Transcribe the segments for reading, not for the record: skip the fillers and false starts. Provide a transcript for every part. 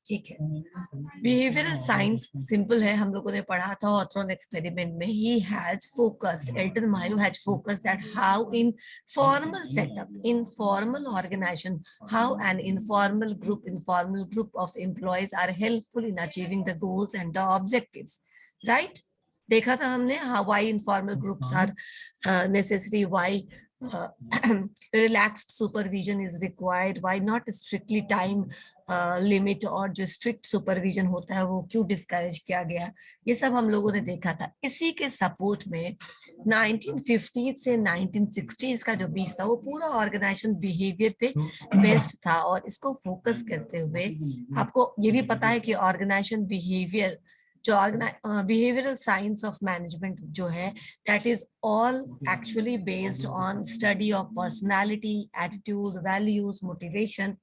ठीक है। Behavioural science simple है, हम लोगों ने पढ़ा था हॉथरॉन एक्सपेरिमेंट में। He has focused, Elton Mayo has focused that how in formal setup, in formal organisation, how an informal group of employees are helpful in achieving the goals and the objectives, right. देखा था हमने why informal groups are necessary, why relaxed supervision is required, why not strictly time limit और जो strict supervision होता है वो क्यों discourage किया गया, ये सब हम लोगों ने देखा था। इसी के सपोर्ट में 1950 से 1960s का जो बीच था वो पूरा ऑर्गेनाइजेशन बिहेवियर पे बेस्ड था। और इसको फोकस करते हुए आपको ये भी पता है कि ऑर्गेनाइजेशन बिहेवियर, जो बिहेवियरल साइंस ऑफ मैनेजमेंट जो है, that is all actually based on study of personality, attitude, values, motivation,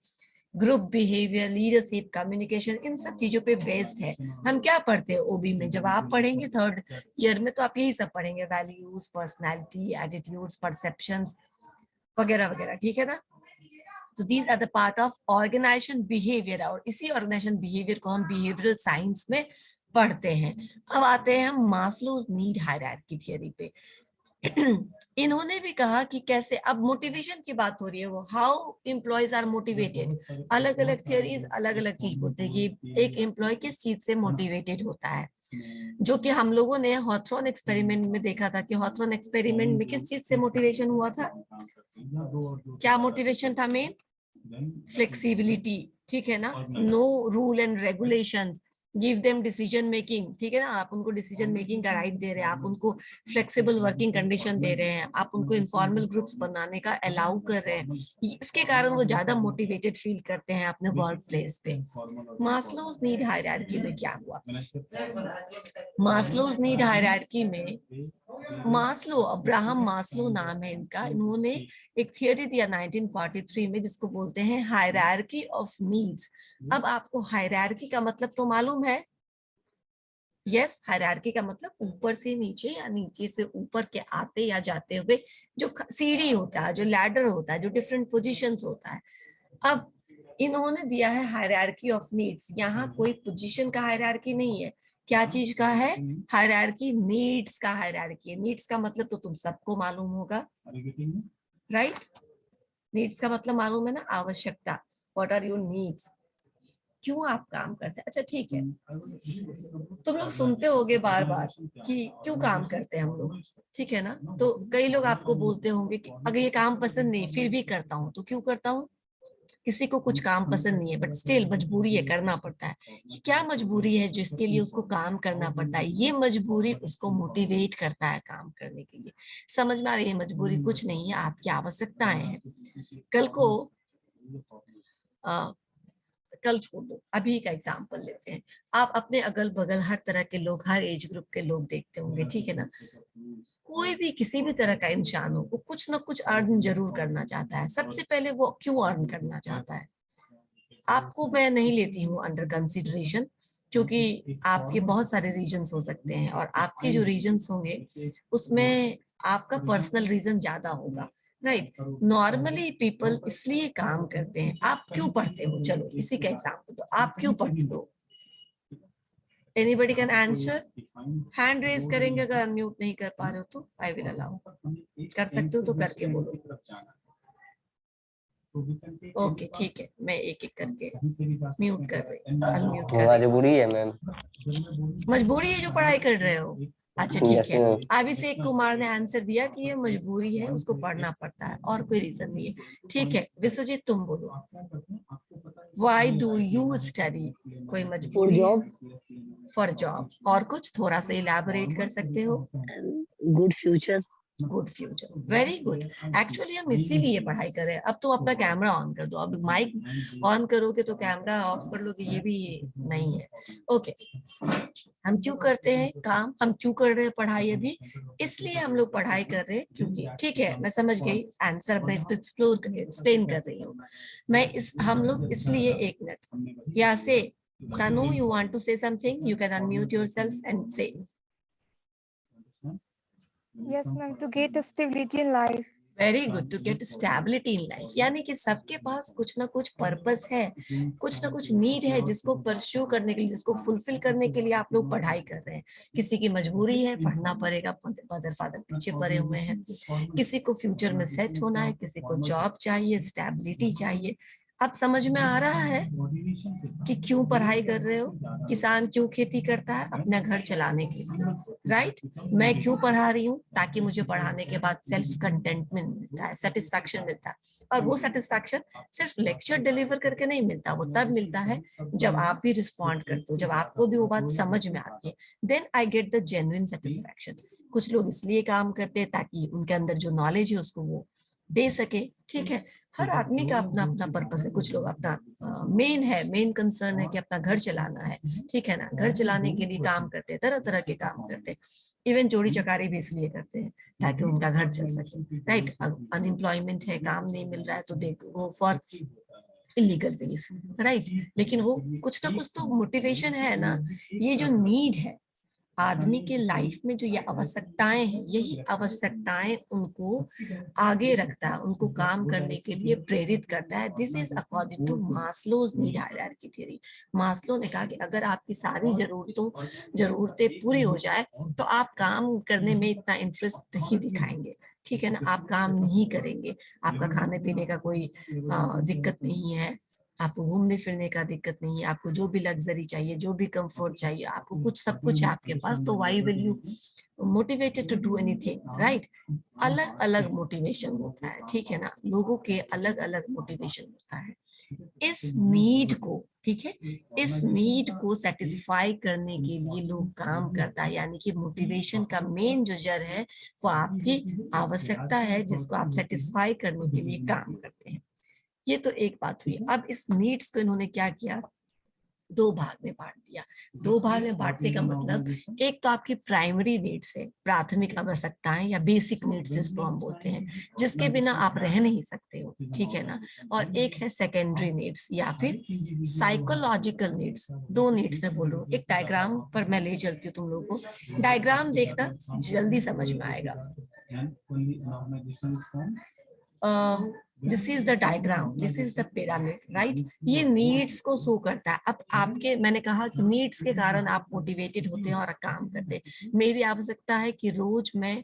group behaviour, leadership, communication, इन सब चीजों पे बेस्ड है। हम क्या पढ़ते हैं ओबी में, जब आप पढ़ेंगे थर्ड ईयर में तो आप यही सब पढ़ेंगे, वैल्यूज, पर्सनालिटी, एटीट्यूड्स, परसेप्शंस वगैरह वगैरह, ठीक है ना। तो these are the part of organisation behaviour, और इसी ऑर्गेनाइजेशन बिहेवियर को हम बिहेवियरल साइंस में पढ़ते हैं। अब आते हैं हम मास्लोज नीड हायरार्की थियरी पे। इन्होंने भी कहा कि कैसे, अब मोटिवेशन की बात हो रही है, वो हाउ एम्प्लॉयज आर मोटिवेटेड। अलग अलग थियरीज अलग अलग चीज बोलते हैं कि एक एम्प्लॉय किस चीज से मोटिवेटेड होता है, जो कि हम लोगों ने हॉथरॉन एक्सपेरिमेंट में देखा था कि हॉथरॉन एक्सपेरिमेंट में किस चीज से मोटिवेशन हुआ था, क्या मोटिवेशन था मेन, फ्लेक्सिबिलिटी, ठीक है ना, no rule and regulations, give them decision making, ठीक है ना, आप उनको डिसीजन मेकिंग का राइट दे रहे हैं, आप उनको फ्लेक्सिबल वर्किंग कंडीशन दे रहे हैं, आप उनको इनफॉर्मल ग्रुप्स बनाने का अलाउ कर रहे हैं। इसके कारण वो ज्यादा मोटिवेटेड फील करते हैं अपने वर्क प्लेस पे। मास्लोज नीड हायरार्की में क्या हुआ, मास्लोज नीड हायरार्की में मास्लो, अब्राहम मास्लो नाम है इनका, इन्होंने एक थियरी दिया 1943 में जिसको बोलते हैं हायरार्की ऑफ नीड्स। अब आपको हायरार्की का मतलब तो मालूम है, यस, हायरार्की का मतलब ऊपर से नीचे या नीचे से ऊपर के आते या जाते हुए जो सीढ़ी होता है, जो लैडर होता है, जो डिफरेंट पोजीशंस होता है। अब इन्होंने दिया है हायरार्की ऑफ नीड्स, यहाँ कोई पोजीशन का हायरार्की नहीं है, क्या चीज का है हायरार्की, नीड्स का हायरार्की है। नीड्स का मतलब तो तुम सबको मालूम होगा, राइट। नीड्स का मतलब मालूम है ना, आवश्यकता, व्हाट आर योर नीड्स, क्यों आप काम करते हैं। अच्छा ठीक है, तुम लोग सुनते होगे बार बार कि क्यों काम करते हैं हम लोग, ठीक है ना। तो कई लोग आपको बोलते होंगे कि अगर ये काम पसंद नहीं फिर भी करता हूँ, तो क्यों करता हूँ। किसी को कुछ काम पसंद नहीं है बट स्टिल मजबूरी है, करना पड़ता है। ये क्या मजबूरी है जिसके लिए उसको काम करना पड़ता है, ये मजबूरी उसको मोटिवेट करता है काम करने के लिए। समझ में आ रही है, मजबूरी कुछ नहीं है, आपकी आवश्यकताएं हैं। कल को कल छोड़ दो, अभी का एग्जांपल लेते हैं। आप अपने अगल बगल हर तरह के लोग, हर एज ग्रुप के लोग देखते होंगे, ठीक है ना। कोई भी किसी भी तरह का इंसान हो, वो कुछ ना कुछ अर्न जरूर करना चाहता है। सबसे पहले वो क्यों अर्न करना चाहता है, आपको मैं नहीं लेती हूँ अंडर कंसिडरेशन, क्योंकि आपके बहुत सारे रीजंस हो सकते हैं और आपके जो रीजंस होंगे उसमें आपका पर्सनल रीजन ज्यादा होगा, राइट। नॉर्मली पीपल इसलिए काम करते हैं। आप क्यों पढ़ते हो, चलो इसी का एग्जाम्पल, तो आप क्यों पढ़ते हो, anybody can answer, hand raise करेंगे अगर अनम्यूट नहीं कर पा रहे हो तो आई विल अलाउ, कर सकते हो तो करके बोलो। ओके ठीक है, मैं एक एक करके म्यूट कर रही हूँ, अनम्यूट कर रही हूँ। मजबूरी है मैम, मजबूरी है जो पढ़ाई कर रहे हो, अच्छा ठीक यस है। मैम। अभिषेक कुमार ने आंसर दिया कि ये मजबूरी है, उसको पढ़ना पड़ता है और कोई रीजन नहीं है, ठीक है। विश्वजीत तुम बोलो, व्हाई डू यू स्टडी, कोई फॉर मजबूरी है, जॉब, फॉर जॉब, और कुछ थोड़ा सा इलैबोरेट कर सकते हो, good future. Good future, very good. Actually हम इसीलिए पढ़ाई कर रहे हैं। अब तो अपना कैमरा ऑन कर दो, अब माइक ऑन करोगे तो कैमरा ऑफ कर लोगे, ये भी नहीं है, ओके। हम क्यों करते हैं काम, हम क्यों कर रहे हैं पढ़ाई अभी, इसलिए हम लोग पढ़ाई कर रहे हैं क्योंकि, ठीक है मैं समझ गई आंसर, मैं इसको एक्सप्लेन कर रही हूँ। मैं इस हम लोग इसलिए, एक मिनट, या से Tanu, you want to say something? You can unmute yourself and say. Yes, ma'am, to get a stability in life. Very good, to get stability in life, यानी कि सबके पास कुछ ना कुछ पर्पस है, कुछ ना कुछ नीड है जिसको परस्यू करने के लिए, जिसको फुलफिल करने के लिए आप लोग पढ़ाई कर रहे हैं। किसी की मजबूरी है, पढ़ना पड़ेगा, मदर फादर पीछे पड़े हुए हैं, किसी को फ्यूचर में सेट होना है, किसी को जॉब चाहिए, स्टेबिलिटी चाहिए। अब समझ में आ रहा है कि क्यों पढ़ाई कर रहे हो, किसान क्यों खेती करता है, अपना घर चलाने के लिए, राइट। मैं क्यों पढ़ा रही हूँ, ताकि मुझे पढ़ाने के बाद सेल्फ कंटेंटमेंट मिलता है, सेटिस्फैक्शन मिलता है। और वो सेटिस्फैक्शन सिर्फ लेक्चर डिलीवर करके नहीं मिलता, वो तब मिलता है जब आप भी रिस्पॉन्ड करते हो, जब आपको भी वो बात समझ में आती है, then I get the genuine satisfaction. कुछ लोग इसलिए काम करते हैं ताकि उनके अंदर जो नॉलेज है उसको वो दे सके, ठीक है। हर आदमी का अपना अपना पर्पस है। कुछ लोग अपना मेन कंसर्न है कि अपना घर चलाना है, ठीक है ना, घर चलाने के लिए काम करते हैं, तरह तरह के काम करते हैं। इवन चोरी चकारी भी इसलिए करते हैं ताकि उनका घर चल सके, राइट। अनएम्प्लॉयमेंट है, काम नहीं मिल रहा है, तो they go for illegal ways, right. लेकिन वो कुछ ना कुछ तो मोटिवेशन है ना। ये जो नीड है आदमी के लाइफ में, जो ये आवश्यकताएं हैं, यही आवश्यकताएं उनको आगे रखता है, उनको काम करने के लिए प्रेरित करता है। This is according to Maslow's need hierarchy theory. Maslow ने कहा कि अगर आपकी सारी जरूरतें पूरी हो जाए तो आप काम करने में इतना इंटरेस्ट नहीं दिखाएंगे, ठीक है ना। आप काम नहीं करेंगे, आपका खाने पीने का कोई दिक्कत नहीं है, आपको घूमने फिरने का दिक्कत नहीं है, आपको जो भी लग्जरी चाहिए, जो भी कंफर्ट चाहिए, आपको कुछ सब कुछ है आपके पास, तो why will you motivated to do anything, right. अलग अलग मोटिवेशन होता है, ठीक है ना, लोगों के अलग अलग मोटिवेशन होता है। इस नीड को, ठीक है, इस नीड को सेटिस्फाई करने के लिए लोग काम करता है, यानी कि मोटिवेशन का मेन जो जड़ है वो आपकी आवश्यकता है, जिसको आप सेटिस्फाई करने के लिए काम करते हैं। ये तो एक बात हुई। अब इस नीड्स को इन्होंने क्या किया, दो भाग में बांट दिया। दो भाग में बांटने का मतलब, एक तो आपकी प्राइमरी नीड्स है, प्राथमिक आवश्यकताएं या बेसिक नीड्स जिसको हम बोलते हैं, जिसके बिना आप रह नहीं सकते हो, ठीक है ना। और एक है सेकेंडरी नीड्स या फिर साइकोलॉजिकल नीड्स। दो नीड्स में बोलो, एक डायग्राम पर मैं ले चलती हूँ तुम लोगों को, डायग्राम देखना जल्दी समझ में आएगा। This is the diagram, this is the pyramid, right. ये नीड्स को शो करता है। अब आपके, मैंने कहा कि नीड्स के कारण आप मोटिवेटेड होते हैं और काम करते हैं। मेरी आवश्यकता है कि रोज मैं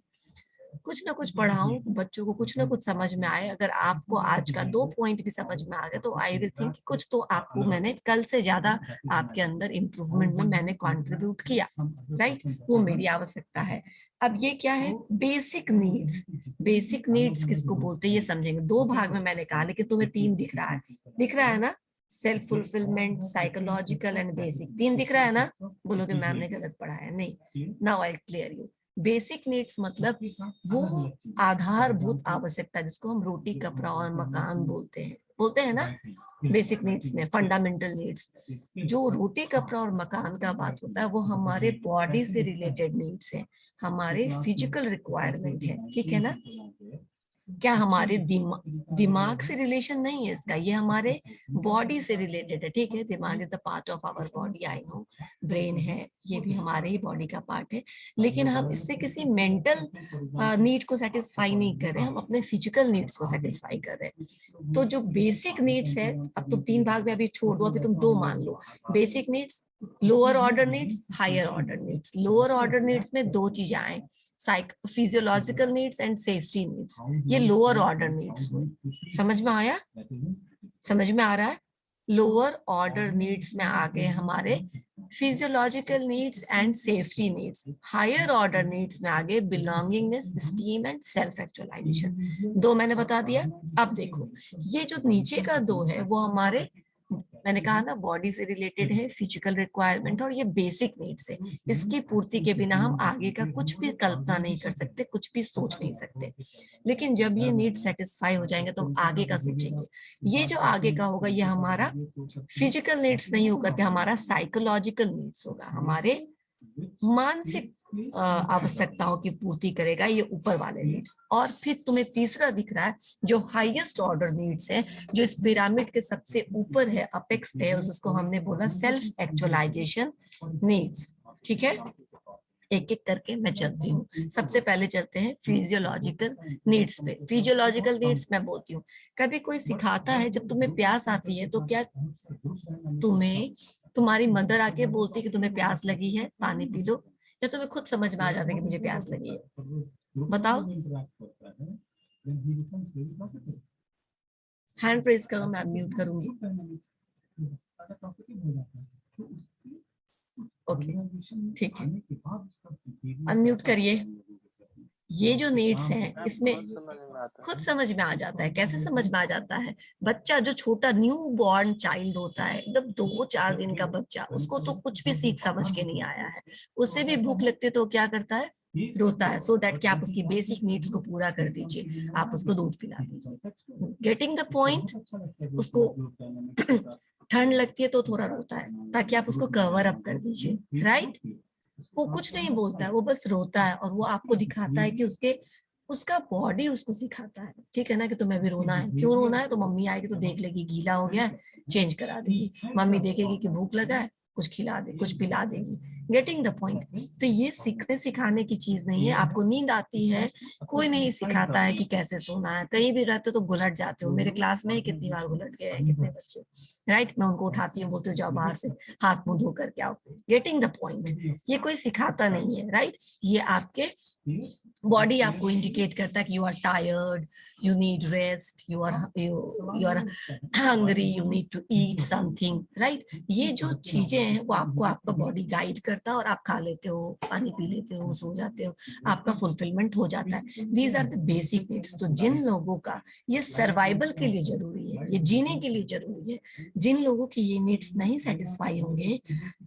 कुछ ना कुछ पढ़ाऊं, बच्चों को कुछ ना कुछ समझ में आए। अगर आपको आज का 2 पॉइंट भी समझ में आ गया तो आई विल थिंक कुछ तो आपको मैंने कल से ज्यादा आपके अंदर इम्प्रूवमेंट में मैंने कंट्रीब्यूट किया, राइट। वो मेरी आवश्यकता है। अब ये क्या है, बेसिक नीड्स। बेसिक नीड्स किसको बोलते हैं ये समझेंगे। दो भाग में मैंने कहा, लेकिन तुम्हें तीन दिख रहा है, दिख रहा है ना। Self fulfilment, psychological and basic, तीन दिख रहा है ना। बोलोगे मैम ने गलत पढ़ाया, नहीं। Now I clear you. Basic needs मतलब वो आधारभूत आवश्यकता, जिसको हम रोटी कपड़ा और मकान बोलते हैं ना। बेसिक नीड्स में फंडामेंटल नीड्स, जो रोटी कपड़ा और मकान का बात होता है वो हमारे बॉडी से रिलेटेड नीड्स है, हमारे फिजिकल रिक्वायरमेंट है, ठीक है ना। क्या हमारे दिमाग से रिलेशन नहीं है इसका, ये हमारे बॉडी से रिलेटेड है, ठीक है। दिमाग is the part of our body, I know. Brain है, ये भी हमारे ही बॉडी का पार्ट है। लेकिन हम इससे किसी मेंटल नीड को सेटिस्फाई नहीं कर रहे, हम अपने फिजिकल नीड्स को सेटिस्फाई कर रहे हैं। तो जो बेसिक नीड्स है, अब तुम तीन भाग में अभी छोड़ दो, अभी तुम दो मान लो। Basic needs, lower order needs, higher order needs. Lower order needs में दो चीजें आए, physiological needs and safety needs. ये लोअर ऑर्डर नीड्स हुए। समझ में आया, समझ में आ रहा है। लोअर ऑर्डर नीड्स में आ गए हमारे physiological needs and safety needs. Higher order needs में आ गए belongingness, esteem and self actualisation. दो मैंने बता दिया। अब देखो, ये जो नीचे का दो है वो हमारे, मैंने कहा ना, बॉडी से रिलेटेड है, फिजिकल रिक्वायरमेंट, और ये बेसिक नीड्स है। इसकी पूर्ति के बिना हम आगे का कुछ भी कल्पना नहीं कर सकते, कुछ भी सोच नहीं सकते। लेकिन जब ये नीड सेटिस्फाई हो जाएंगे तो हम आगे का सोचेंगे। ये जो आगे का होगा ये हमारा फिजिकल नीड्स नहीं होकर के हमारा साइकोलॉजिकल नीड्स होगा, हमारे मानसिक आवश्यकताओं की पूर्ति करेगा ये ऊपर वाले नीड्स। और फिर तुम्हें तीसरा दिख रहा है जो हाईएस्ट ऑर्डर नीड्स है, जो इस पिरामिड के सबसे ऊपर है, अपेक्स पे है, उसको हमने बोला सेल्फ एक्चुअलाइजेशन नीड्स, ठीक है। एक एक करके मैं चलती हूँ। सबसे पहले चलते हैं फिजियोलॉजिकल नीड्स पे। फिजियोलॉजिकल नीड्स मैं बोलती हूँ, कभी कोई सिखाता है जब तुम्हें प्यास आती है तो क्या तुम्हें तुम्हारी मदर आके बोलती है कि तुम्हें प्यास लगी है, पानी पी लो, या तुम्हें खुद समझ में आ जाता है कि मुझे प्यास लगी है? बताओ, हैंड रेज करो, मैं म्यूट करूंगी। ओके, ठीक है, अनम्यूट करिए। ये जो नीड्स हैं इसमें खुद समझ में आ जाता है। कैसे समझ में आ जाता है? बच्चा जो छोटा न्यू बॉर्न चाइल्ड होता है, एकदम 2-4 दिन का बच्चा, उसको तो कुछ भी सीख समझ के नहीं आया है, उससे भी भूख लगती है तो क्या करता है? रोता है, सो दैट कि आप उसकी बेसिक नीड्स को पूरा कर दीजिए, आप उसको दूध पिला दीजिए। Getting the point? उसको ठंड लगती है तो थोड़ा रोता है ताकि आप उसको कवर अप कर दीजिए, राइट? वो कुछ नहीं बोलता है, वो बस रोता है, और वो आपको दिखाता है कि उसका बॉडी उसको सिखाता है, ठीक है ना, कि तुम्हें भी रोना है। क्यों रोना है? तो मम्मी आएगी तो देख लेगी गीला हो गया है, चेंज करा देगी। मम्मी देखेगी कि भूख लगा है, कुछ खिला दे, कुछ पिला देगी। Getting the point? तो ये सीखने सिखाने की चीज नहीं है। आपको नींद आती है, कोई नहीं सिखाता है कि कैसे सोना है। कहीं भी रहते हो तो घुलट जाते हो। मेरे क्लास में कितनी बार घुलट गए हैं कितने बच्चे, राइट? मैं उनको उठाती हूँ, बोलती हूँ जाओ बाहर से हाथ मुंह धो करके आओ। Getting the point? ये कोई सिखाता नहीं है, राइट? ये आपके बॉडी आपको इंडिकेट करता है कि you are tired, you need rest, you are hungry, you need to eat something, right? ये जो चीजें हैं वो आपको आपका बॉडी गाइड करता है, और आप खा लेते हो, पानी पी लेते हो, सो जाते हो, आपका फुलफिलमेंट हो जाता है। These are the basic needs. तो जिन लोगों का ये सर्वाइवल के लिए जरूरी है, ये जीने के लिए जरूरी है, जिन लोगों की ये नीड्स नहीं सेटिस्फाई होंगे,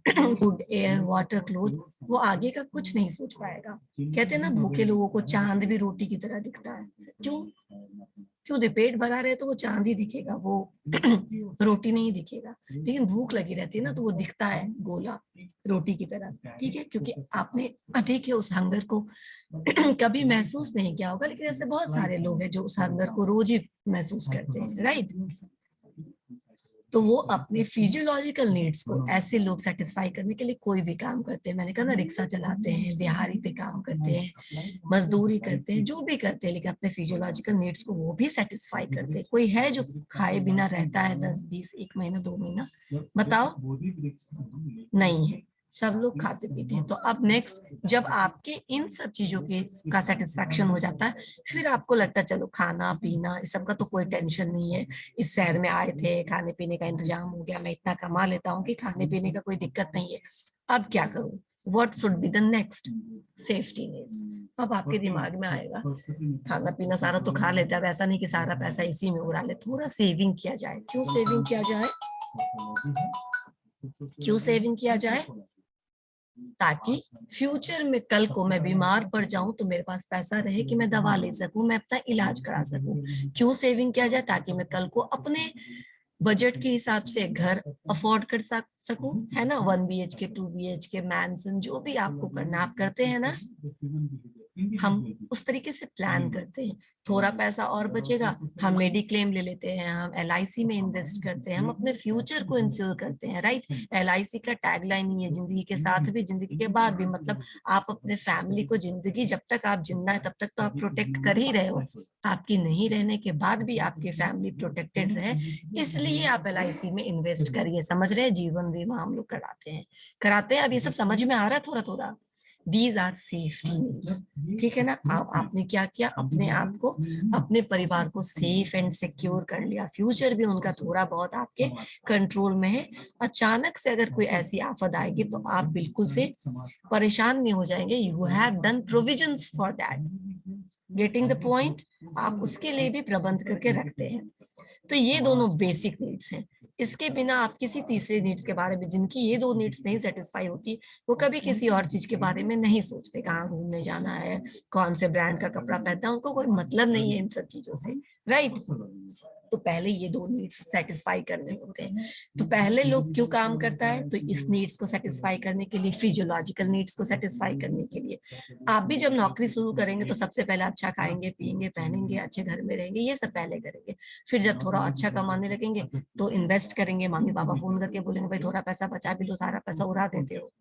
फूड, एयर, वाटर, क्लोथ, वो आगे का कुछ नहीं सोच पाएगा। कहते हैं ना, भूखे लोगों को चांद भी रोटी की तरह दिखता है। क्यों? क्यों दे? पेट भरा रहे तो वो चांद ही दिखेगा, वो रोटी नहीं दिखेगा। लेकिन भूख लगी रहती है ना, तो वो दिखता है गोला, रोटी की तरह, ठीक है? क्योंकि आपने, ठीक है, उस हंगर को कभी महसूस नहीं किया होगा, लेकिन ऐसे बहुत सारे लोग हैं जो उस हंगर को रोज ही महसूस करते हैं, राइट? तो वो अपने फिजियोलॉजिकल नीड्स को ऐसे लोग सेटिस्फाई करने के लिए कोई भी काम करते हैं। मैंने कहा ना, रिक्शा चलाते हैं, दिहाड़ी पे काम करते हैं, मजदूरी करते हैं, जो भी करते हैं, लेकिन अपने फिजियोलॉजिकल नीड्स को वो भी सेटिस्फाई करते हैं। कोई है जो खाए बिना रहता है 10-20, 1 महीना 2 महीना? बताओ, नहीं है। सब लोग खाते पीते हैं। तो अब नेक्स्ट, जब आपके इन सब चीजों के का सेटिस्फेक्शन हो जाता है, फिर आपको लगता है चलो खाना पीना इस सब का तो कोई टेंशन नहीं है, इस शहर में आए थे, खाने पीने का इंतजाम हो गया, मैं इतना कमा लेता हूँ कि खाने पीने का कोई दिक्कत नहीं है। अब क्या करूँ? What should be the next? Safety needs. अब आपके दिमाग में आएगा, खाना पीना सारा तो खा लेते हैं, अब ऐसा नहीं कि सारा पैसा इसी में उड़ा ले, थोड़ा सेविंग किया जाए। क्यों सेविंग किया जाए? क्यों सेविंग किया जाए? ताकि फ्यूचर में कल को मैं बीमार पड़ जाऊं तो मेरे पास पैसा रहे कि मैं दवा ले सकूं, मैं अपना इलाज करा सकूं। क्यों सेविंग किया जाए? ताकि मैं कल को अपने बजट के हिसाब से घर अफोर्ड कर सकूं, है ना? 1 BHK 2 BHK मैंसन, जो भी आपको करना, आप करते हैं ना, हम उस तरीके से प्लान करते हैं। थोड़ा पैसा और बचेगा, हम मेडिक्लेम ले लेते हैं, हम LIC में इन्वेस्ट करते हैं, हम अपने फ्यूचर को इंश्योर करते हैं, राइट? LIC का टैगलाइन ही है, जिंदगी के साथ भी जिंदगी के बाद भी। मतलब आप अपने फैमिली को, जिंदगी जब तक आप जिंदा है तब तक तो आप प्रोटेक्ट कर ही रहे हो, आपकी नहीं रहने के बाद भी आपकी फैमिली प्रोटेक्टेड रहे, इसलिए आप LIC में इन्वेस्ट करिए। समझ रहे हैं? जीवन बीमा हम लोग कराते हैं। अब ये सब समझ में आ रहा है थोड़ा थोड़ा? दीज आर सेफ्टी नीड्स, ठीक है ना? आपने क्या किया? अपने आप को, अपने परिवार को सेफ एंड सिक्योर कर लिया। फ्यूचर भी उनका थोड़ा बहुत आपके कंट्रोल में है। अचानक से अगर कोई ऐसी आफत आएगी तो आप बिल्कुल से परेशान नहीं हो जाएंगे। You have done provisions for that. Getting the point? आप उसके लिए भी प्रबंध करके रखते हैं। तो ये दोनों बेसिक नीड्स हैं। इसके बिना आप किसी तीसरे नीड्स के बारे में, जिनकी ये दो नीड्स नहीं सेटिस्फाई होती, वो कभी किसी और चीज के बारे में नहीं सोचते। कहाँ घूमने जाना है, कौन से ब्रांड का कपड़ा पहनना है, उनको कोई मतलब नहीं है इन सब चीजों से, राइट? तो पहले ये दो नीड्स सेटिस्फाई करने होते हैं। तो पहले लोग क्यों काम करता है, तो इस नीड्स को सेटिस्फाई करने के लिए, फिजियोलॉजिकल नीड्स को सेटिस्फाई करने के लिए। आप भी जब नौकरी शुरू करेंगे तो सबसे पहले अच्छा खाएंगे, पिएंगे, पहनेंगे, अच्छे घर में रहेंगे, ये सब पहले करेंगे। फिर जब थोड़ा अच्छा कमाने लगेंगे तो इन्वेस्ट करेंगे, मम्मी पापा फोन करके बोलेंगे भाई थोड़ा पैसा बचा भी लो, सारा पैसा उड़ा देते हो,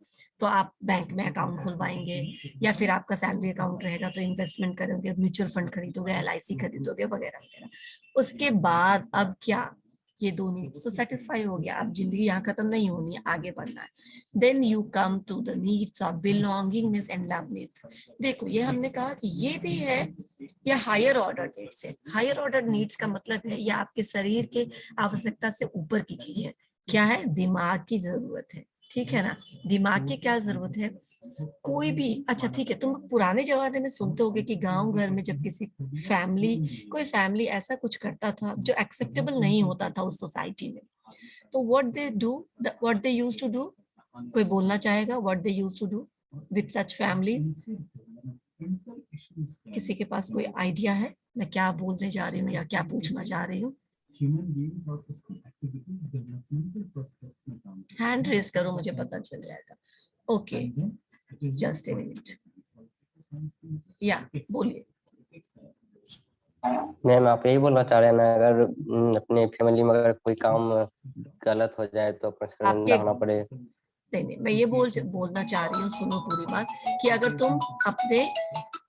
तो आप बैंक में अकाउंट खुलवाएंगे, या फिर आपका सैलरी अकाउंट रहेगा तो इन्वेस्टमेंट करोगे, म्यूचुअल फंड खरीदोगे, LIC खरीदोगे, वगैरह वगैरह। उसके बाद अब क्या, ये दो नीड्स तो सेटिस्फाई हो गया, अब जिंदगी यहाँ खत्म नहीं होनी है, आगे बढ़ना है। Then you come to the needs of belongingness and love needs. देखो ये हमने कहा कि ये भी है, या हायर ऑर्डर नीड्स है। हायर ऑर्डर नीड्स का मतलब है ये आपके शरीर के आवश्यकता से ऊपर की चीज है। क्या है, दिमाग की जरूरत है, ठीक है ना। दिमाग की क्या जरूरत है, कोई भी, अच्छा ठीक है, तुम पुराने जमाने में सुनते होगे कि गांव घर में जब किसी फैमिली, कोई फैमिली ऐसा कुछ करता था जो एक्सेप्टेबल नहीं होता था उस सोसाइटी में, तो what they used to do, कोई बोलना चाहेगा what they used to do with such families? किसी के पास कोई आइडिया है मैं क्या बोलने जा रही हूँ या क्या पूछना चाह रही हूँ? हैंड रेज करो, मुझे पता चल जाएगा। ओके, जस्ट ए मिनट, या बोलिए। मैम आप यही बोलना चाह रहे हैं ना, अगर अपने फैमिली में अगर कोई काम गलत हो जाए तो अपना शर्मिंदा होना पड़े। नहीं, मैं ये बोलना चाह रही हूँ, सुनो पूरी बात, कि अगर तुम अपने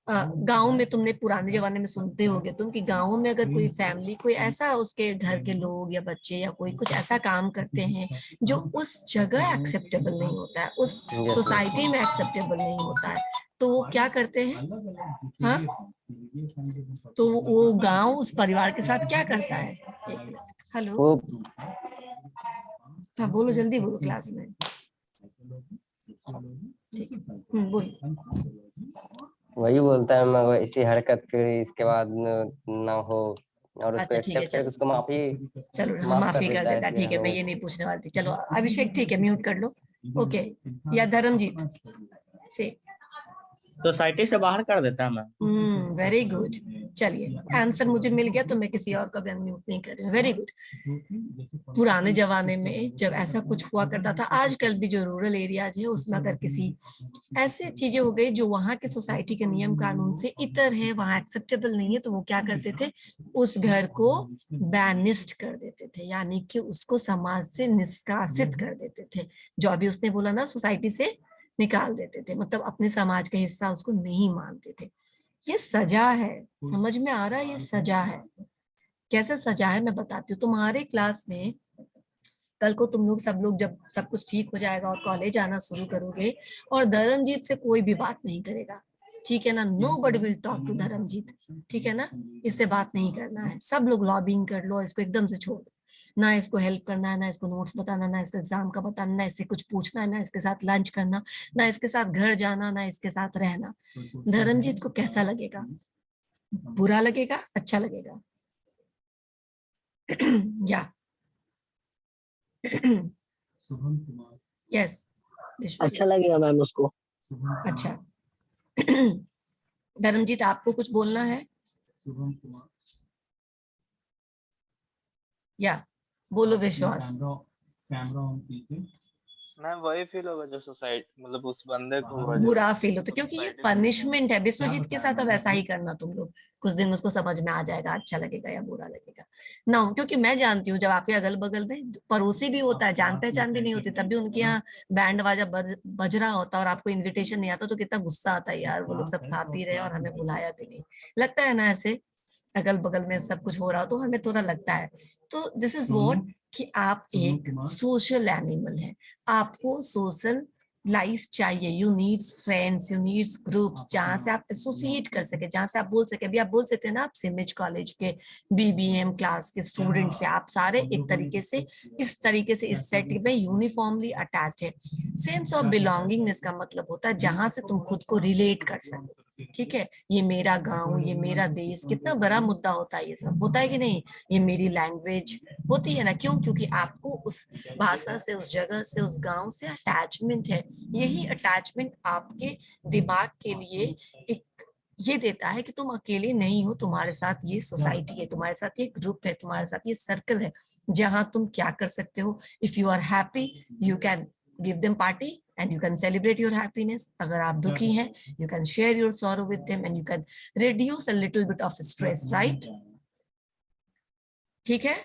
गांव में, तुमने पुराने जमाने में सुनते होगे तुम कि गांव में अगर कोई फैमिली, कोई ऐसा, उसके घर के लोग या बच्चे या कोई कुछ ऐसा काम करते हैं जो उस जगह एक्सेप्टेबल नहीं होता है, उस सोसाइटी में एक्सेप्टेबल नहीं होता है, तो वो क्या करते हैं, हाँ, तो वो गांव उस परिवार के साथ क्या करता है, एक मिनट, हेलो, हाँ बोलो, जल्दी बोलो, क्लास में, ठीक है, बोलो। वही बोलता है, मैं ऐसी हरकत करी इसके बाद ना हो, और उसको अच्छा ठीक है, एक्सेप्ट करके उसको माफी चलो माफ माफी कर देता है, देता, इसलिए ठीक है, मैं हमें। ये नहीं पूछने वाली थी। चलो अभिषेक, ठीक है, म्यूट कर लो। ओके, या धर्मजीत से, सोसाइटी से बाहर कर देता है मैम। Very good. चलिए, आंसर मुझे मिल गया तो मैं किसी और का भी अनम्यूट नहीं कर रही हूँ। Very good. पुराने जमाने में जब ऐसा कुछ हुआ करता था, आजकल भी जो रूरल एरियाज है उसमें अगर किसी ऐसी चीजें हो गई जो वहां के सोसाइटी के नियम कानून से इतर है, वहां एक्सेप्टेबल नहीं है, तो वो क्या करते थे, उस घर को बैनिस्ट कर देते थे, यानी कि उसको समाज से निष्कासित कर देते थे। जो अभी उसने बोला ना, सोसाइटी से निकाल देते थे, मतलब अपने समाज का हिस्सा उसको नहीं मानते थे। ये सजा है, समझ में आ रहा है, ये सजा है। कैसे सजा है मैं बताती हूँ। तुम्हारे क्लास में कल को तुम लोग सब लोग जब सब कुछ ठीक हो जाएगा और कॉलेज आना शुरू करोगे, और धर्मजीत से कोई भी बात नहीं करेगा, ठीक है ना, nobody will talk to Dharamjeet, ठीक है ना, इससे बात नहीं करना है, सब लोग लॉबिंग कर लो, इसको एकदम से छोड़ दो, ना इसको हेल्प करना है, ना इसको नोट्स बताना, ना इसको एग्जाम का बताना, ना इससे कुछ पूछना है, ना इसके साथ लंच करना, ना इसके साथ घर जाना, ना इसके साथ रहना। धर्मजीत को कैसा लगेगा, बुरा लगेगा, अच्छा लगेगा? या यस, अच्छा लगेगा मैम उसको। अच्छा। धर्मजीत आपको कुछ बोलना है? या बोलो विश्वास। मैम वही फील होगा जो सोसाइटी, मतलब उस बंदे को हुआ जो बुरा फील होता, क्योंकि ये society में। पनिशमेंट है। विश्वजीत के साथ अब ऐसा ही करना तुम लोग, कुछ दिन उसको समझ में आ जाएगा, अच्छा लगेगा या बुरा लगेगा ना। क्योंकि मैं जानती हूँ जब आपके अगल बगल में पड़ोसी भी होता है, जान पहचान भी नहीं होती, तब भी उनके यहाँ बैंड बाजा बज रहा होता है और आपको इन्विटेशन नहीं आता, तो कितना गुस्सा आता है यार, वो लोग सब खा पी रहे हैं और हमें बुलाया भी नहीं। लगता है ना ऐसे, अगल बगल में सब कुछ हो रहा हो तो हमें थोड़ा लगता है। तो दिस इज वॉट, कि आप एक सोशल एनिमल है, आपको सोशल लाइफ चाहिए। You needs friends, you needs groups, जहाँ से आप एसोसिएट कर सके, जहाँ से आप बोल सके। अभी आप बोल सकते हैं ना, आप सिमिज कॉलेज के BBM क्लास के स्टूडेंट्स हैं, आप सारे एक तरीके से इस तरीके से इस सेट में यूनिफॉर्मली अटैच्ड है। सेंस ऑफ बिलोंगिंगनेस का मतलब होता है जहां से तुम खुद को रिलेट कर सको, ठीक है। ये मेरा गांव, ये मेरा देश, कितना बड़ा मुद्दा होता है, ये सब होता है कि नहीं। ये मेरी लैंग्वेज होती है ना, क्यों? क्योंकि आपको उस भाषा से, उस जगह से, उस गांव से अटैचमेंट है। यही अटैचमेंट आपके दिमाग के लिए एक ये देता है कि तुम अकेले नहीं हो, तुम्हारे साथ ये सोसाइटी है, तुम्हारे साथ ये ग्रुप है, तुम्हारे साथ ये सर्कल है जहां तुम क्या कर सकते हो. If you are happy you can give them party and you can celebrate your happiness. अगर आप दुखी हैं you can share your sorrow with them and you can reduce a little bit of stress. Right, ठीक है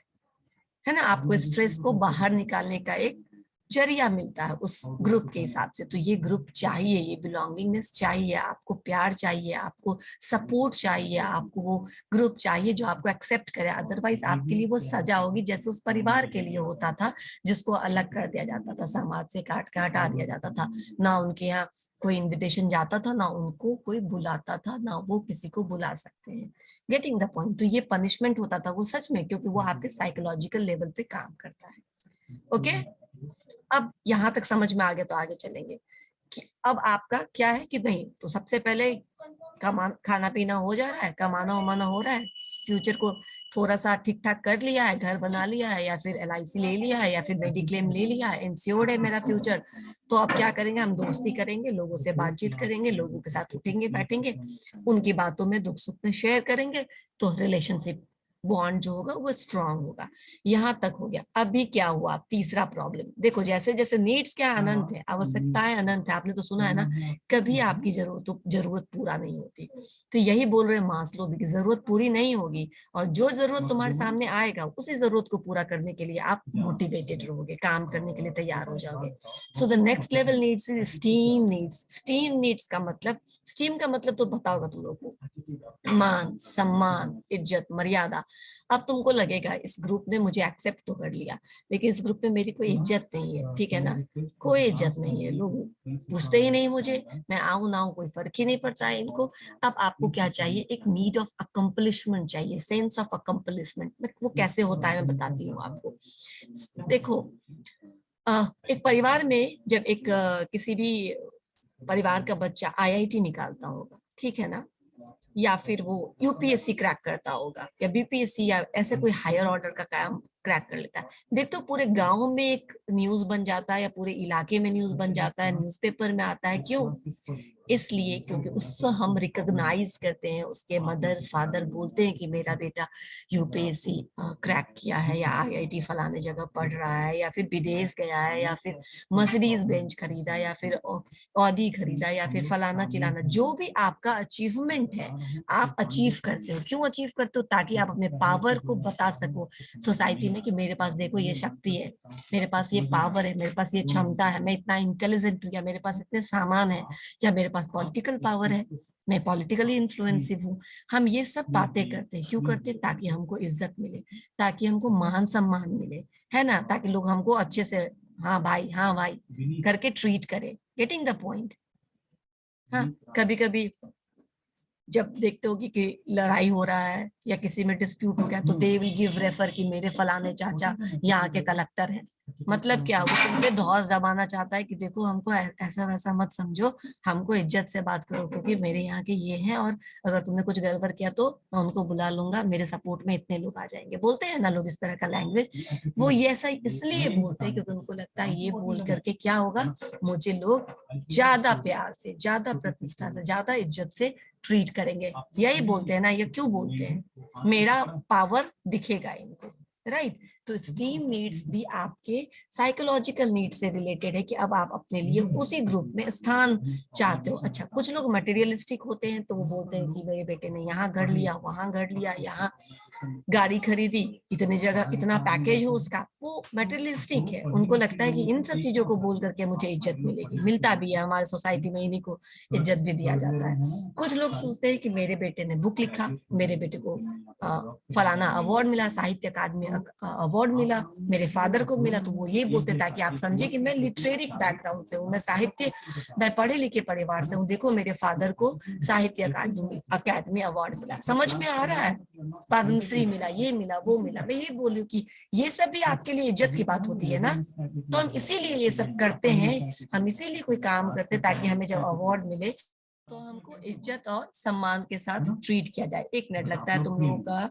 ना. आपको stress को बाहर निकालने का एक जरिया मिलता है उस ग्रुप के हिसाब से. तो ये ग्रुप चाहिए, ये बिलोंगिंगनेस चाहिए, आपको प्यार चाहिए, आपको सपोर्ट चाहिए, आपको वो ग्रुप चाहिए जो आपको एक्सेप्ट करे. अदरवाइज आपके लिए वो सजा होगी जैसे उस परिवार के लिए होता था जिसको अलग कर दिया जाता था, समाज से काट के हटा दिया जाता था. ना उनके यहाँ कोई इनविटेशन जाता था, ना उनको कोई बुलाता था, ना वो किसी को बुला सकते हैं. Getting the point. तो ये पनिशमेंट होता था वो सच में, क्योंकि वो आपके साइकोलॉजिकल लेवल पे काम करता है. ओके, अब यहाँ तक समझ में आ गया तो आगे चलेंगे कि अब आपका क्या है कि नहीं. तो सबसे पहले खाना पीना हो जा रहा है, कमाना उमाना हो रहा है, फ्यूचर को थोड़ा सा ठीक ठाक कर लिया है, घर बना लिया है, या फिर LIC ले लिया है, या फिर मेडिक्लेम ले लिया है, इंश्योर्ड है मेरा फ्यूचर. तो अब क्या करेंगे, हम दोस्ती करेंगे, लोगों से बातचीत करेंगे, लोगों के साथ उठेंगे बैठेंगे, उनकी बातों में दुख सुख में शेयर करेंगे. तो रिलेशनशिप बॉन्ड जो होगा वो स्ट्रांग होगा. यहाँ तक हो गया. अभी क्या हुआ, तीसरा प्रॉब्लम देखो. जैसे जैसे नीड्स क्या अनंत है, आवश्यकताएं अनंत है. आपने तो सुना है ना, कभी आपकी जरूरत पूरा नहीं होती. तो यही बोल रहे मास्लो भी कि जरूरत पूरी नहीं होगी, और जो जरूरत तुम्हारे सामने आएगा उसी जरूरत को पूरा करने के लिए आप मोटिवेटेड रहोगे, काम करने के लिए तैयार हो जाओगे. So the next level needs is steam needs. Steam needs का मतलब, स्टीम का मतलब तो बताओगा तुम लोग को, मान सम्मान इज्जत मर्यादा. अब तुमको लगेगा इस ग्रुप ने मुझे एक्सेप्ट तो कर लिया, लेकिन इस ग्रुप में मेरी कोई इज्जत नहीं है. ठीक है ना, कोई इज्जत नहीं है, लोग पूछते ही नहीं मुझे, मैं आऊं ना आऊं कोई फर्क ही नहीं पड़ता है इनको. अब आपको क्या चाहिए, एक नीड ऑफ अकम्पलिशमेंट चाहिए, सेंस ऑफ अकम्पलिशमेंट. वो कैसे होता है मैं बताती हूँ आपको. देखो, एक परिवार में जब एक किसी भी परिवार का बच्चा IIT निकालता होगा, ठीक है ना, या फिर वो UPSC क्रैक करता होगा, या BPSC, या ऐसे कोई हायर ऑर्डर का काम क्रैक कर लेता है, देख तो पूरे गांव में एक न्यूज बन जाता है, या पूरे इलाके में न्यूज बन जाता है, न्यूज़पेपर में आता है. क्यों? इसलिए क्योंकि उससे हम रिकॉग्नाइज करते हैं, उसके मदर फादर बोलते हैं कि मेरा बेटा UPSC क्रैक किया है, या IIT फलाने जगह पढ़ रहा है, या फिर विदेश गया है, या फिर मर्सिडीज बेंच खरीदा, या फिर ऑडी खरीदा, या फिर फलाना चिलाना. जो भी आपका अचीवमेंट है आप अचीव करते हो. क्यों अचीव करते हो? ताकि आप अपने पावर को बता सको सोसाइटी में कि मेरे पास देखो ये शक्ति है, मेरे पास ये पावर है, मेरे पास ये क्षमता है, मैं इतना इंटेलिजेंट हूँ, या मेरे पास इतने सामान है, या मेरे पास पॉलिटिकल पावर है, मैं पॉलिटिकली इन्फ्लुएंसिव हूँ. हम ये सब बातें करते हैं. क्यों करते हैं? ताकि हमको इज्जत मिले, ताकि हमको मान सम्मान मिले, है ना, ताकि लोग हमको अच्छे से हाँ भाई करके ट्रीट करे. Getting the point. हाँ, कभी कभी जब देखते हो कि लड़ाई हो रहा है या किसी में डिस्प्यूट हो गया, तो दे विल गिव रेफर कि मेरे फलाने चाचा यहाँ के कलेक्टर हैं. मतलब क्या, वो तुम पे धौस जमाना चाहता है कि देखो हमको ऐसा वैसा मत समझो, हमको इज्जत से बात करो, क्योंकि मेरे यहाँ के ये हैं, और अगर तुमने कुछ गड़बड़ किया तो मैं उनको बुला लूंगा, मेरे सपोर्ट में इतने लोग आ जाएंगे. बोलते हैं ना लोग इस तरह का लैंग्वेज. वो ये ऐसा इसलिए बोलते हैं क्योंकि उनको लगता है ये बोल करके क्या होगा, मुझे लोग ज्यादा प्यार से, ज्यादा प्रतिष्ठा से, ज्यादा इज्जत से ट्रीट करेंगे. यही बोलते हैं ना, ये क्यों बोलते हैं, मेरा पावर दिखेगा इनको. राइट. तो स्टीम नीड्स भी आपके साइकोलॉजिकल नीड से रिलेटेड है कि अब आप अपने लिए उसी ग्रुप में स्थान चाहते हो. अच्छा, कुछ लोग मटेरियलिस्टिक होते हैं, तो वो बोलते हैं कि मेरे बेटे ने यहाँ घर लिया, वहां घर लिया, यहाँ गाड़ी खरीदी, इतने जगह इतना पैकेज हो उसका. वो मटेरियलिस्टिक है, उनको लगता है कि इन सब चीजों को बोल करके मुझे इज्जत मिलेगी. मिलता भी है, हमारे सोसाइटी में इन्हीं को इज्जत भी दिया जाता है. कुछ लोग सोचते हैं कि मेरे बेटे ने बुक लिखा, मेरे बेटे को फलाना अवार्ड मिला, साहित्य अकादमी अवार्ड मिला, मेरे फादर को मिला, तो वो ये बोलते ताकि आप समझे कि मैं लिटरेरी बैकग्राउंड से हूँ, मैं पढ़े लिखे परिवार से हूँ. देखो मेरे फादर को साहित्य अकादमी अवार्ड मिला. समझ में आ रहा है? पद्मश्री मिला, ये मिला, वो मिला. मैं ये बोलूं कि ये सब भी आपके लिए इज्जत की बात होती है ना. तो हम इसीलिए ये सब करते हैं, हम इसीलिए कोई काम करते हैं ताकि हमें जब अवार्ड मिले तो हमको इज्जत और सम्मान के साथ ट्रीट किया जाए. एक मिनट, लगता है तुम लोगों का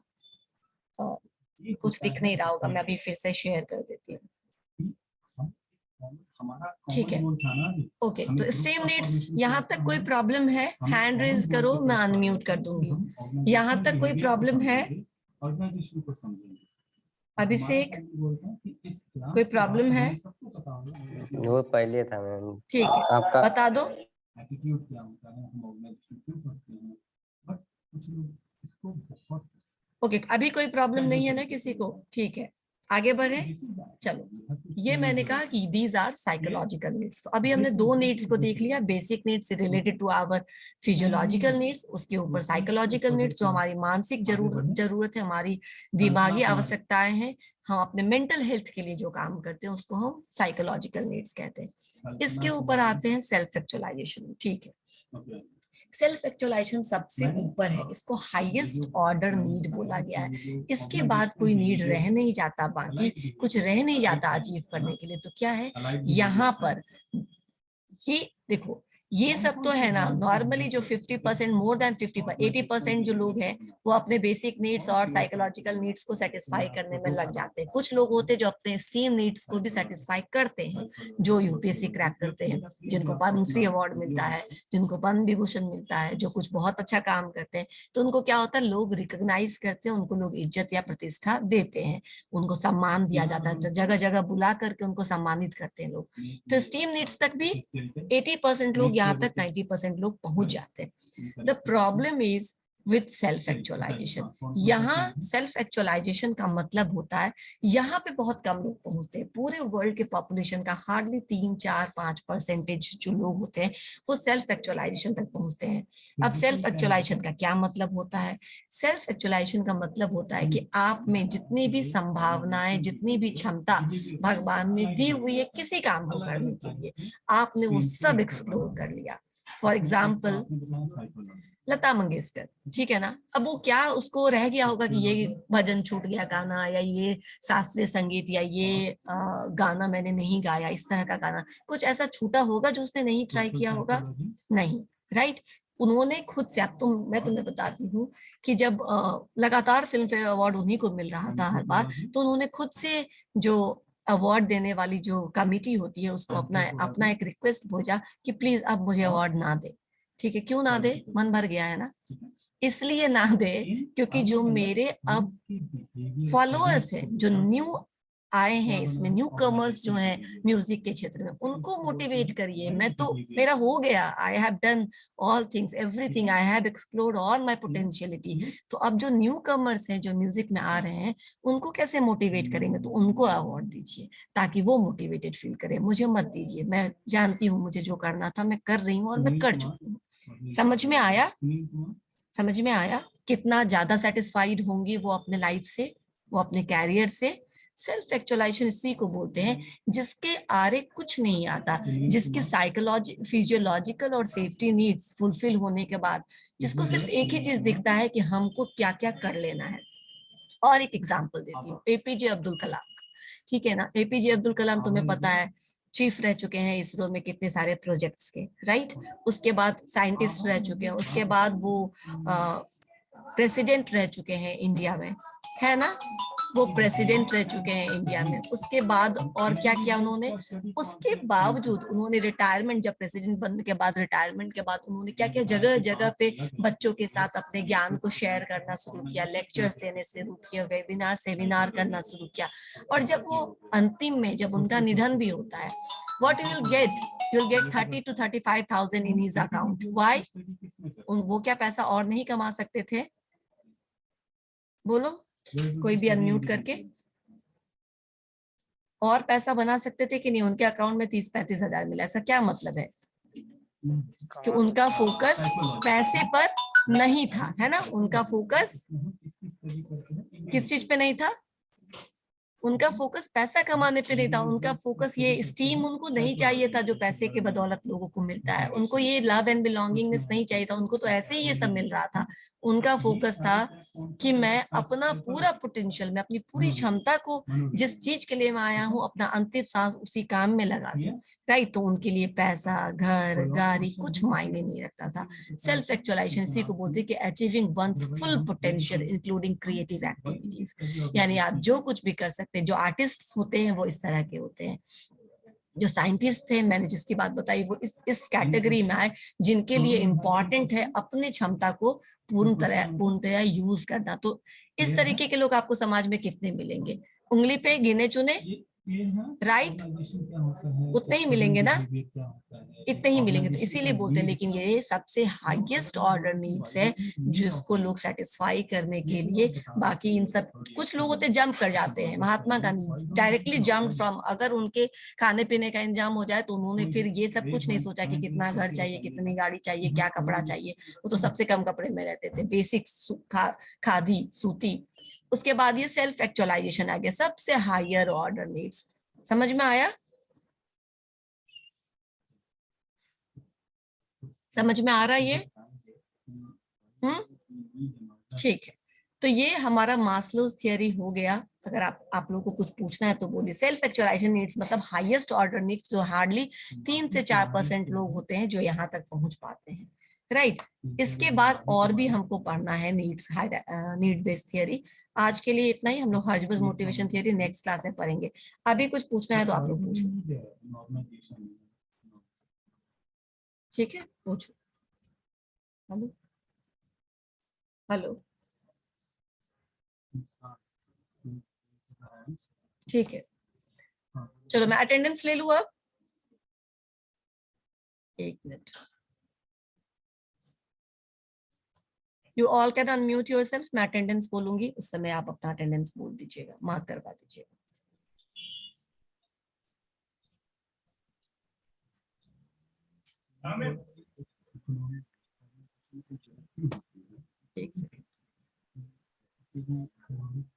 कुछ दिख नहीं रहा होगा, मैं अभी फिर से शेयर कर देती हूँ. ठीक है, ओके। तो स्ट्रीम नीड्स, यहाँ तक कोई प्रॉब्लम है? हैंड रेज करो, मैं अनम्यूट कर दूंगी। यहाँ तक कोई प्रॉब्लम है? अभिषेक, कोई प्रॉब्लम है? वो पहले था मैम। ठीक है, आपका बता दो। ओके, अभी कोई प्रॉब्लम नहीं है ना किसी को? ठीक है, आगे बढ़े। चलो, ये मैंने कहा कि दीज आर साइकोलॉजिकल नीड्स। तो अभी हमने दो नीड्स को देख लिया, basic needs related to our physiological needs, उसके ऊपर साइकोलॉजिकल नीड्स जो हमारी मानसिक जरूरत है, हमारी दिमागी आवश्यकताएं हैं, हम अपने मेंटल हेल्थ के लिए जो काम करते हैं उसको हम साइकोलॉजिकल नीड्स कहते हैं। इसके ऊपर आते हैं सेल्फ एक्चुअलाइजेशन। ठीक है, सेल्फ एक्चुअलाइजेशन सबसे ऊपर है, इसको हाईएस्ट ऑर्डर नीड बोला गया है। इसके बाद कोई नीड रह नहीं जाता, बाकी कुछ रह नहीं जाता अचीव करने के लिए। तो क्या है यहाँ पर, ये देखो, ये सब तो है ना नॉर्मली जो 50%, मोर देन 80% जो लोग हैं वो अपने बेसिक नीड्स और साइकोलॉजिकल नीड्स को सेटिस्फाई करने में लग जाते हैं। कुछ लोग होते हैं जो अपने स्टीम नीड्स को भी सेटिस्फाई करते हैं, जो यूपीएससी क्रैक करते हैं, जिनको पद्मश्री अवार्ड मिलता है, जिनको पद्म विभूषण मिलता है, जो कुछ बहुत अच्छा काम करते हैं। तो उनको क्या होता है, लोग रिकॉग्नाइज करते हैं, उनको लोग इज्जत या प्रतिष्ठा देते हैं, उनको सम्मान दिया जाता है, जगह जगह बुला करके उनको सम्मानित करते हैं लोग। तो स्टीम नीड्स तक भी 80% लोग, यहाँ तक 90% लोग पहुंच जाते हैं। The problem is with self actualisation. यहाँ सेल्फ एक्चुअलाइजेशन का मतलब होता है, यहाँ पे बहुत कम लोग पहुंचते हैं। पूरे वर्ल्ड के पॉपुलेशन का हार्डली 3-4-5% जो लोग होते हैं वो सेल्फ एक्चुअलाइजेशन तक पहुंचते हैं। अब सेल्फ एक्चुअलाइजेशन का क्या मतलब होता है? सेल्फ एक्चुअलाइजेशन का मतलब होता है कि आप में जितनी भी संभावनाएं, जितनी भी क्षमता भगवान ने दी हुई है किसी काम को करने के लिए, आपने वो सब एक्सप्लोर कर लिया। फॉर एग्जाम्पल लता मंगेशकर, ठीक है ना, अब वो क्या उसको रह गया होगा कि ये भजन छूट गया गाना, या ये शास्त्रीय संगीत, या ये गाना मैंने नहीं गाया, इस तरह का गाना कुछ ऐसा छूटा होगा जो उसने नहीं ट्राई किया होगा? नहीं, राइट। उन्होंने खुद से, अब मैं तुम्हें बताती हूँ कि जब लगातार फिल्म फेयर अवार्ड उन्हीं को मिल रहा था हर बार, तो उन्होंने खुद से जो अवार्ड देने वाली जो कमिटी होती है उसको अपना एक रिक्वेस्ट भेजा कि प्लीज अब मुझे अवार्ड ना दे। ठीक है, क्यों ना दे? मन भर गया है ना, इसलिए ना दे क्योंकि जो मेरे अब फॉलोअर्स हैं, जो न्यू आए हैं इसमें, न्यू कमर्स जो हैं म्यूजिक के क्षेत्र में, उनको मोटिवेट करिए। मैं तो, मेरा हो गया, I have done all things, everything, I have explored all my potentiality. तो अब जो न्यू कमर्स हैं, जो म्यूजिक में आ रहे हैं, उनको कैसे मोटिवेट करेंगे? तो उनको अवार्ड दीजिए ताकि वो मोटिवेटेड फील करें। मुझे मत दीजिए, मैं जानती हूँ मुझे जो करना था मैं कर रही हूँ और मैं कर चुकी हूँ। समझ में आया? समझ में आया? कितना ज्यादा सेटिस्फाइड होंगी वो अपने लाइफ से, वो अपने कैरियर से। सेल्फ एक्चुअलाइजेशन इसी को बोलते हैं, जिसके आरे कुछ नहीं आता, जिसकी फिजियोलॉजिकल और सेफ्टी नीड्स फुलफिल होने के बाद जिसको सिर्फ एक ही चीज दिखता है कि हमको क्या क्या कर लेना है। और एक एग्जांपल देती हूँ, एपीजे अब्दुल कलाम। ठीक है ना, एपीजे अब्दुल कलाम तुम्हें पता है चीफ रह चुके हैं इसरो में कितने सारे प्रोजेक्ट्स के, राइट। उसके बाद साइंटिस्ट रह चुके हैं, उसके बाद वो प्रेसिडेंट रह चुके हैं इंडिया में, है ना, वो प्रेसिडेंट रह चुके हैं इंडिया में। उसके बाद और क्या किया उन्होंने? उसके बावजूद उन्होंने रिटायरमेंट, जब प्रेसिडेंट बनने के बाद, रिटायरमेंट के बाद उन्होंने क्या किया, जगह जगह पे बच्चों के साथ अपने ज्ञान को शेयर करना शुरू किया, लेक्चर्स देने शुरू किया, वेबिनार सेमिनार करना शुरू किया। और जब वो अंतिम में, जब उनका निधन भी होता है, what you will get? You'll get 30 to 35,000 in his account. Why? वो क्या पैसा और नहीं कमा सकते थे? बोलो, कोई भी अनम्यूट करके। और पैसा बना सकते थे कि नहीं? उनके अकाउंट में 30-35 हजार मिला, ऐसा क्या मतलब है? कि उनका फोकस पैसे पर नहीं था, है ना। उनका फोकस किस चीज पे नहीं था? उनका फोकस पैसा कमाने पे नहीं था, उनका फोकस ये स्टीम उनको नहीं चाहिए था जो पैसे के बदौलत लोगों को मिलता है, उनको ये लव एंड बिलोंगिंगनेस नहीं चाहिए था, उनको तो ऐसे ही ये सब मिल रहा था। उनका फोकस था कि मैं अपना पूरा पोटेंशियल, मैं अपनी पूरी क्षमता को, जिस चीज के लिए मैं आया हूँ, अपना अंतिम सांस उसी काम में लगा दूं, राइट। तो उनके लिए पैसा, घर, गाड़ी कुछ मायने नहीं रखता था। सेल्फ एक्चुअलाइजेशन इसी को बोलते हैं कि achieving one's full potential including creative activities. यानी आप जो कुछ भी कर सकते हैं, जो आर्टिस्ट होते हैं वो इस तरह के होते हैं। जो साइंटिस्ट थे, मैंने जिसकी बात बताई, वो इस कैटेगरी में आए जिनके लिए इम्पॉर्टेंट है अपनी क्षमता को पूर्णतया यूज करना। तो इस तरीके के लोग आपको समाज में कितने मिलेंगे? उंगली पे गिने चुने, राइट? उतने ही मिलेंगे ना, इतने ही मिलेंगे। तो इसीलिए बोलते हैं, लेकिन ये सबसे हाईएस्ट ऑर्डर नीड्स है जिसको लोग सेटिस्फाई करने के लिए, बाकी इन सब, कुछ लोग होते जंप कर जाते हैं। Mahatma Gandhi directly jump from, अगर उनके खाने पीने का इंतजाम हो जाए तो उन्होंने फिर ये सब कुछ नहीं सोचा कि कितना घर चाहिए, कितनी गाड़ी चाहिए, क्या कपड़ा चाहिए। वो तो सबसे कम कपड़े में रहते थे, बेसिक खादी सूती। उसके बाद ये सेल्फ एक्चुअलाइजेशन आ गया, सबसे हायर ऑर्डर नीड्स। समझ में आया? समझ में आ रहा है ये? ठीक है, तो ये हमारा मास्लोस थियरी हो गया। अगर आप लोगों को कुछ पूछना है तो बोलिए। सेल्फ एक्चुअलाइजेशन नीड्स मतलब हाईएस्ट ऑर्डर नीड्स, जो हार्डली 3 से 4% लोग होते हैं जो यहाँ तक पहुंच पाते हैं, राइट? इसके बाद और भी हमको पढ़ना है नीड्स, नीड बेस्ड थियरी। आज के लिए इतना ही। हम लोग हर्ट्जबर्ग मोटिवेशन थियरी नेक्स्ट क्लास में पढ़ेंगे। अभी कुछ पूछना है तो आप लोग पूछो। ठीक है, पूछो। हेलो हेलो, ठीक है, चलो मैं अटेंडेंस ले लूं अब। एक minute. You all can unmute yourself. मैं अटेंडेंस बोलूंगी, उस समय आप अपना अटेंडेंस बोल दीजिएगा, मार्क करवा दीजिएगा। एक सेकंड।